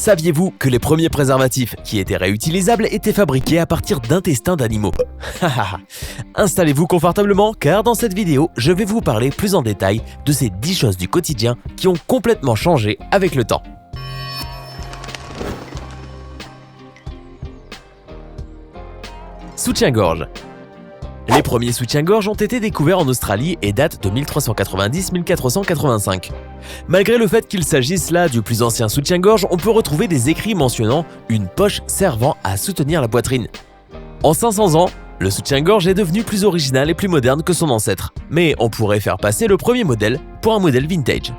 Saviez-vous que les premiers préservatifs qui étaient réutilisables étaient fabriqués à partir d'intestins d'animaux? Installez-vous confortablement car dans cette vidéo, je vais vous parler plus en détail de ces 10 choses du quotidien qui ont complètement changé avec le temps. Soutien-gorge. Les premiers soutiens-gorge ont été découverts en Australie et datent de 1390-1485. Malgré le fait qu'il s'agisse là du plus ancien soutien-gorge, on peut retrouver des écrits mentionnant une poche servant à soutenir la poitrine. En 500 ans, le soutien-gorge est devenu plus original et plus moderne que son ancêtre, mais on pourrait faire passer le premier modèle pour un modèle vintage.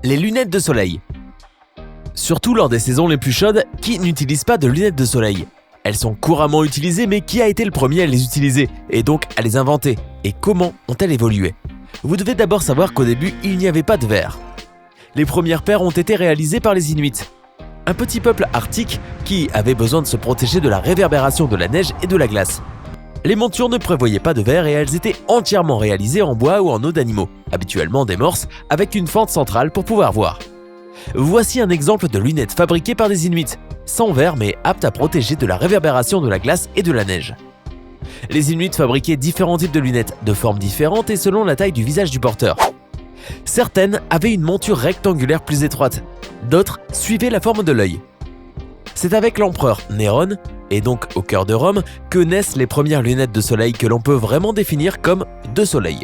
Les lunettes de soleil. Surtout lors des saisons les plus chaudes, qui n'utilise pas de lunettes de soleil? Elles sont couramment utilisées, mais qui a été le premier à les utiliser, et donc à les inventer? Et comment ont-elles évolué? Vous devez d'abord savoir qu'au début, il n'y avait pas de verre. Les premières paires ont été réalisées par les Inuits, un petit peuple arctique qui avait besoin de se protéger de la réverbération de la neige et de la glace. Les montures ne prévoyaient pas de verre et elles étaient entièrement réalisées en bois ou en os d'animaux, habituellement des morses, avec une fente centrale pour pouvoir voir. Voici un exemple de lunettes fabriquées par des Inuits, sans verre mais aptes à protéger de la réverbération de la glace et de la neige. Les Inuits fabriquaient différents types de lunettes, de formes différentes et selon la taille du visage du porteur. Certaines avaient une monture rectangulaire plus étroite, d'autres suivaient la forme de l'œil. C'est avec l'empereur Néron, et donc au cœur de Rome, que naissent les premières lunettes de soleil que l'on peut vraiment définir comme de soleil.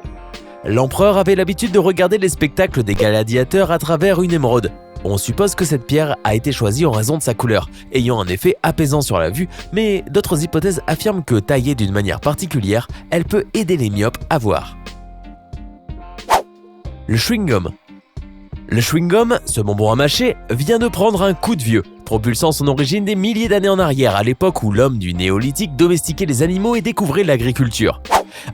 L'empereur avait l'habitude de regarder les spectacles des gladiateurs à travers une émeraude. On suppose que cette pierre a été choisie en raison de sa couleur, ayant un effet apaisant sur la vue, mais d'autres hypothèses affirment que taillée d'une manière particulière, elle peut aider les myopes à voir. Le chewing-gum. Le chewing-gum, ce bonbon à mâcher, vient de prendre un coup de vieux, propulsant son origine des milliers d'années en arrière, à l'époque où l'homme du néolithique domestiquait les animaux et découvrait l'agriculture.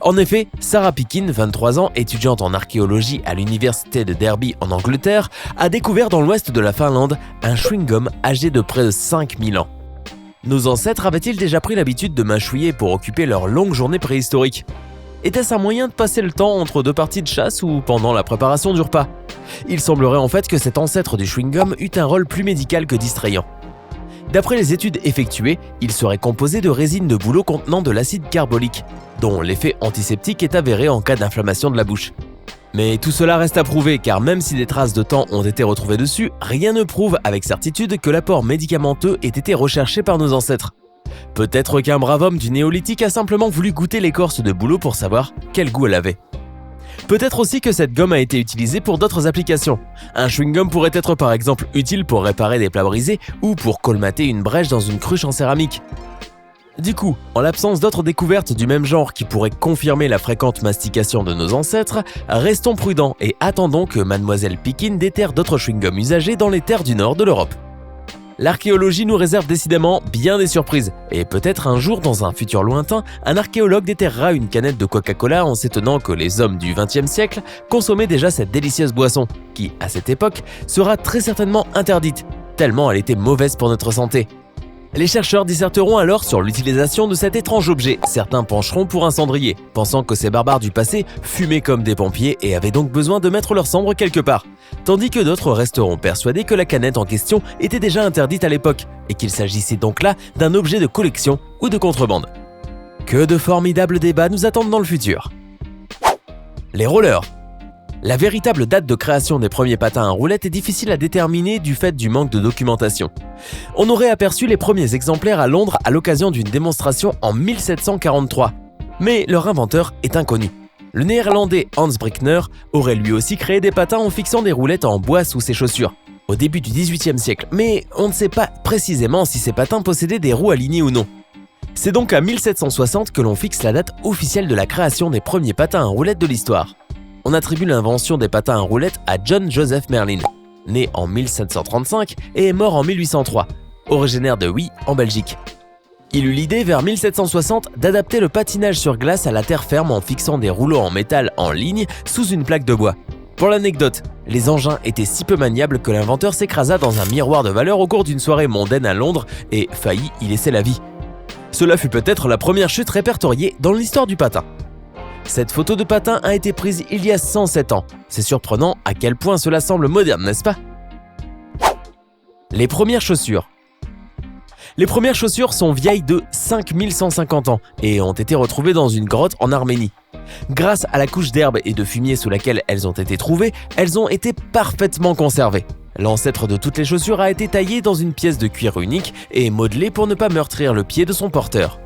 En effet, Sarah Pikin, 23 ans, étudiante en archéologie à l'université de Derby en Angleterre, a découvert dans l'ouest de la Finlande un chewing-gum âgé de près de 5000 ans. Nos ancêtres avaient-ils déjà pris l'habitude de mâchouiller pour occuper leur longue journée préhistorique? Était-ce un moyen de passer le temps entre deux parties de chasse ou pendant la préparation du repas? Il semblerait en fait que cet ancêtre du chewing-gum eut un rôle plus médical que distrayant. D'après les études effectuées, il serait composé de résine de bouleau contenant de l'acide carbolique, dont l'effet antiseptique est avéré en cas d'inflammation de la bouche. Mais tout cela reste à prouver car même si des traces de temps ont été retrouvées dessus, rien ne prouve avec certitude que l'apport médicamenteux ait été recherché par nos ancêtres. Peut-être qu'un brave homme du néolithique a simplement voulu goûter l'écorce de bouleau pour savoir quel goût elle avait. Peut-être aussi que cette gomme a été utilisée pour d'autres applications. Un chewing-gum pourrait être par exemple utile pour réparer des plats brisés ou pour colmater une brèche dans une cruche en céramique. Du coup, en l'absence d'autres découvertes du même genre qui pourraient confirmer la fréquente mastication de nos ancêtres, restons prudents et attendons que Mademoiselle Pikin déterre d'autres chewing-gums usagés dans les terres du nord de l'Europe. L'archéologie nous réserve décidément bien des surprises, et peut-être un jour dans un futur lointain, un archéologue déterrera une canette de Coca-Cola en s'étonnant que les hommes du XXe siècle consommaient déjà cette délicieuse boisson, qui, à cette époque, sera très certainement interdite, tellement elle était mauvaise pour notre santé. Les chercheurs disserteront alors sur l'utilisation de cet étrange objet. Certains pencheront pour un cendrier, pensant que ces barbares du passé fumaient comme des pompiers et avaient donc besoin de mettre leur cendre quelque part. Tandis que d'autres resteront persuadés que la canette en question était déjà interdite à l'époque et qu'il s'agissait donc là d'un objet de collection ou de contrebande. Que de formidables débats nous attendent dans le futur. Les rollers. La véritable date de création des premiers patins à roulettes est difficile à déterminer du fait du manque de documentation. On aurait aperçu les premiers exemplaires à Londres à l'occasion d'une démonstration en 1743, mais leur inventeur est inconnu. Le néerlandais Hans Brickner aurait lui aussi créé des patins en fixant des roulettes en bois sous ses chaussures, au début du XVIIIe siècle, mais on ne sait pas précisément si ces patins possédaient des roues alignées ou non. C'est donc à 1760 que l'on fixe la date officielle de la création des premiers patins à roulettes de l'histoire. On attribue l'invention des patins à roulettes à John Joseph Merlin, né en 1735 et est mort en 1803, originaire de Huy en Belgique. Il eut l'idée vers 1760 d'adapter le patinage sur glace à la terre ferme en fixant des rouleaux en métal en ligne sous une plaque de bois. Pour l'anecdote, les engins étaient si peu maniables que l'inventeur s'écrasa dans un miroir de valeur au cours d'une soirée mondaine à Londres et faillit y laisser la vie. Cela fut peut-être la première chute répertoriée dans l'histoire du patin. Cette photo de patin a été prise il y a 107 ans. C'est surprenant à quel point cela semble moderne, n'est-ce pas? Les premières chaussures. Les premières chaussures sont vieilles de 5150 ans et ont été retrouvées dans une grotte en Arménie. Grâce à la couche d'herbe et de fumier sous laquelle elles ont été trouvées, elles ont été parfaitement conservées. L'ancêtre de toutes les chaussures a été taillé dans une pièce de cuir unique et modelé pour ne pas meurtrir le pied de son porteur.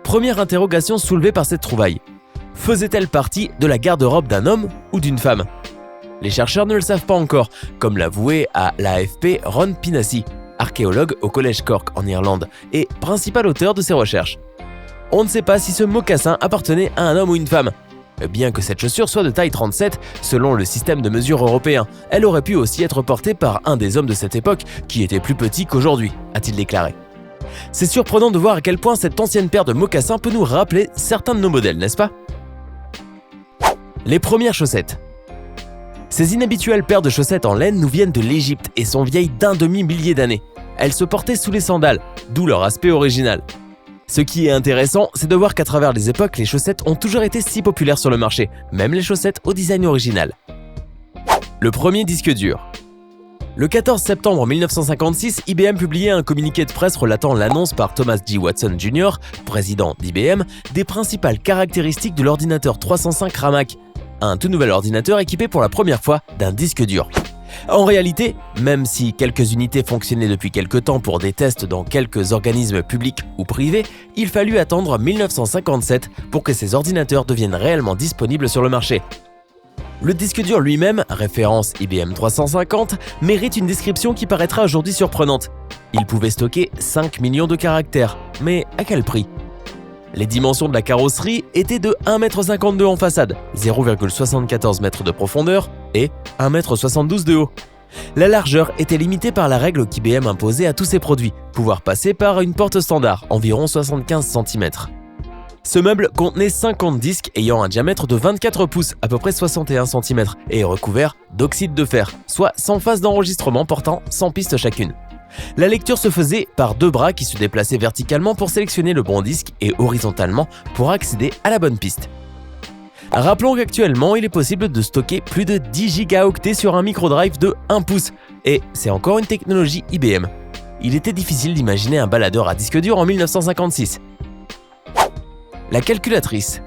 Première interrogation soulevée par cette trouvaille. Faisait-elle partie de la garde-robe d'un homme ou d'une femme ? Les chercheurs ne le savent pas encore, comme l'avouait à l'AFP Ron Pinassi, archéologue au Collège Cork en Irlande et principal auteur de ces recherches. On ne sait pas si ce mocassin appartenait à un homme ou une femme. Bien que cette chaussure soit de taille 37, selon le système de mesure européen, elle aurait pu aussi être portée par un des hommes de cette époque qui était plus petit qu'aujourd'hui, a-t-il déclaré. C'est surprenant de voir à quel point cette ancienne paire de mocassins peut nous rappeler certains de nos modèles, n'est-ce pas ? Les premières chaussettes. Ces inhabituelles paires de chaussettes en laine nous viennent de l'Égypte et sont vieilles d'un demi-millier d'années. Elles se portaient sous les sandales, d'où leur aspect original. Ce qui est intéressant, c'est de voir qu'à travers les époques, les chaussettes ont toujours été si populaires sur le marché, même les chaussettes au design original. Le premier disque dur. Le 14 septembre 1956, IBM publiait un communiqué de presse relatant l'annonce par Thomas J. Watson Jr., président d'IBM, des principales caractéristiques de l'ordinateur 305 RAMAC, un tout nouvel ordinateur équipé pour la première fois d'un disque dur. En réalité, même si quelques unités fonctionnaient depuis quelque temps pour des tests dans quelques organismes publics ou privés, il fallut attendre 1957 pour que ces ordinateurs deviennent réellement disponibles sur le marché. Le disque dur lui-même, référence IBM 350, mérite une description qui paraîtra aujourd'hui surprenante. Il pouvait stocker 5 millions de caractères, mais à quel prix ? Les dimensions de la carrosserie étaient de 1,52 m en façade, 0,74 m de profondeur et 1,72 m de haut. La largeur était limitée par la règle qu'IBM imposait à tous ses produits, pouvoir passer par une porte standard, environ 75 cm. Ce meuble contenait 50 disques ayant un diamètre de 24 pouces, à peu près 61 cm, et recouvert d'oxyde de fer, soit 100 phases d'enregistrement portant 100 pistes chacune. La lecture se faisait par 2 bras qui se déplaçaient verticalement pour sélectionner le bon disque et horizontalement pour accéder à la bonne piste. Rappelons qu'actuellement, il est possible de stocker plus de 10 gigaoctets sur un microdrive de 1 pouce, et c'est encore une technologie IBM. Il était difficile d'imaginer un baladeur à disque dur en 1956. La calculatrice.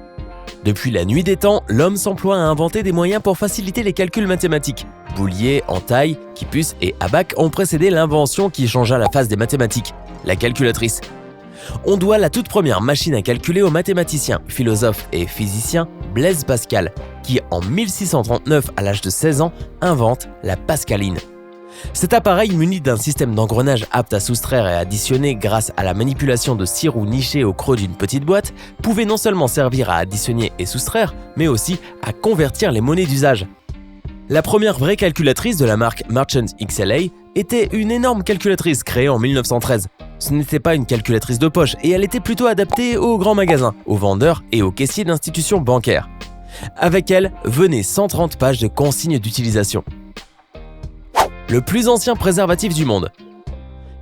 Depuis la nuit des temps, l'homme s'emploie à inventer des moyens pour faciliter les calculs mathématiques. Boulier, entaille, Kippus et Abac ont précédé l'invention qui changea la face des mathématiques, la calculatrice. On doit la toute première machine à calculer au mathématicien, philosophe et physicien Blaise Pascal, qui en 1639, à l'âge de 16 ans, invente la pascaline. Cet appareil muni d'un système d'engrenage apte à soustraire et additionner grâce à la manipulation de 6 roues nichées au creux d'une petite boîte, pouvait non seulement servir à additionner et soustraire, mais aussi à convertir les monnaies d'usage. La première vraie calculatrice de la marque Merchant XLA était une énorme calculatrice créée en 1913. Ce n'était pas une calculatrice de poche et elle était plutôt adaptée aux grands magasins, aux vendeurs et aux caissiers d'institutions bancaires. Avec elle venaient 130 pages de consignes d'utilisation. Le plus ancien préservatif du monde.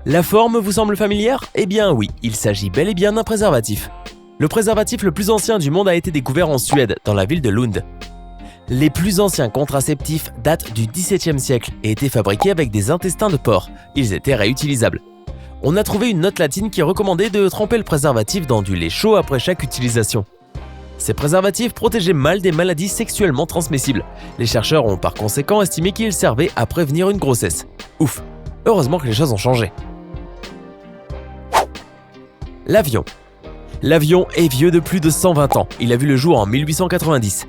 La forme vous semble familière ? Eh bien oui, il s'agit bel et bien d'un préservatif. Le préservatif le plus ancien du monde a été découvert en Suède, dans la ville de Lund. Les plus anciens contraceptifs datent du XVIIe siècle et étaient fabriqués avec des intestins de porc. Ils étaient réutilisables. On a trouvé une note latine qui recommandait de tremper le préservatif dans du lait chaud après chaque utilisation. Ces préservatifs protégeaient mal des maladies sexuellement transmissibles. Les chercheurs ont par conséquent estimé qu'ils servaient à prévenir une grossesse. Ouf, heureusement que les choses ont changé. L'avion. L'avion est vieux de plus de 120 ans. Il a vu le jour en 1890.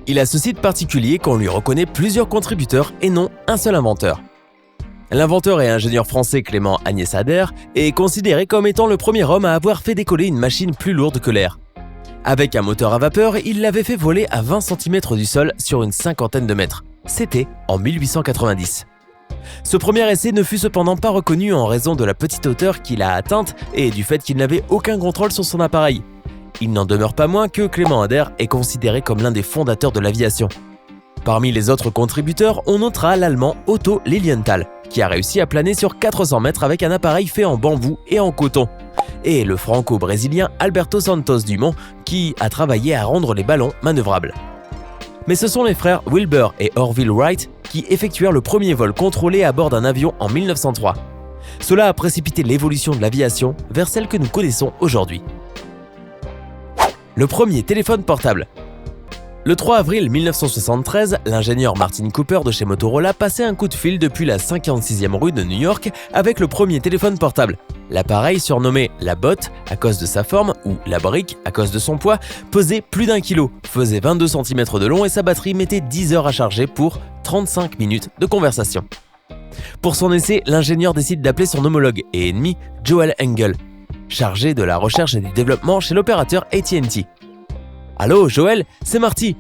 Il a ceci de particulier qu'on lui reconnaît plusieurs contributeurs et non un seul inventeur. L'inventeur et ingénieur français Clément Agnès Ader est considéré comme étant le premier homme à avoir fait décoller une machine plus lourde que l'air. Avec un moteur à vapeur, il l'avait fait voler à 20 cm du sol sur une cinquantaine de mètres. C'était en 1890. Ce premier essai ne fut cependant pas reconnu en raison de la petite hauteur qu'il a atteinte et du fait qu'il n'avait aucun contrôle sur son appareil. Il n'en demeure pas moins que Clément Ader est considéré comme l'un des fondateurs de l'aviation. Parmi les autres contributeurs, on notera l'allemand Otto Lilienthal, qui a réussi à planer sur 400 mètres avec un appareil fait en bambou et en coton. Et le franco-brésilien Alberto Santos Dumont, qui a travaillé à rendre les ballons manœuvrables. Mais ce sont les frères Wilbur et Orville Wright qui effectuèrent le premier vol contrôlé à bord d'un avion en 1903. Cela a précipité l'évolution de l'aviation vers celle que nous connaissons aujourd'hui. Le premier téléphone portable. Le 3 avril 1973, l'ingénieur Martin Cooper de chez Motorola passait un coup de fil depuis la 56e rue de New York avec le premier téléphone portable. L'appareil, surnommé la botte à cause de sa forme ou la brique à cause de son poids, pesait plus d'1 kilo, faisait 22 cm de long et sa batterie mettait 10 heures à charger pour 35 minutes de conversation. Pour son essai, l'ingénieur décide d'appeler son homologue et ennemi Joel Engel, chargé de la recherche et du développement chez l'opérateur AT&T. « Allô Joel, c'est Marty.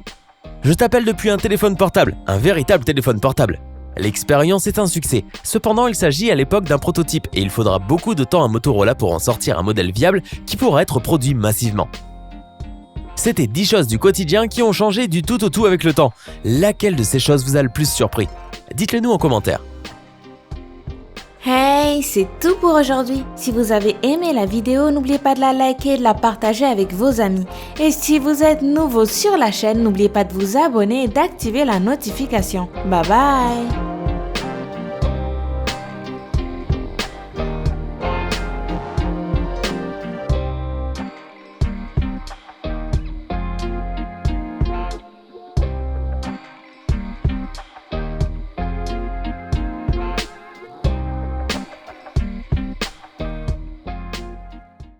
Je t'appelle depuis un téléphone portable, un véritable téléphone portable. L'expérience est un succès, cependant il s'agit à l'époque d'un prototype et il faudra beaucoup de temps à Motorola pour en sortir un modèle viable qui pourra être produit massivement. » C'était 10 choses du quotidien qui ont changé du tout au tout avec le temps. Laquelle de ces choses vous a le plus surpris? Dites-le nous en commentaire. Hey, c'est tout pour aujourd'hui. Si vous avez aimé la vidéo, n'oubliez pas de la liker et de la partager avec vos amis. Et si vous êtes nouveau sur la chaîne, n'oubliez pas de vous abonner et d'activer la notification. Bye bye!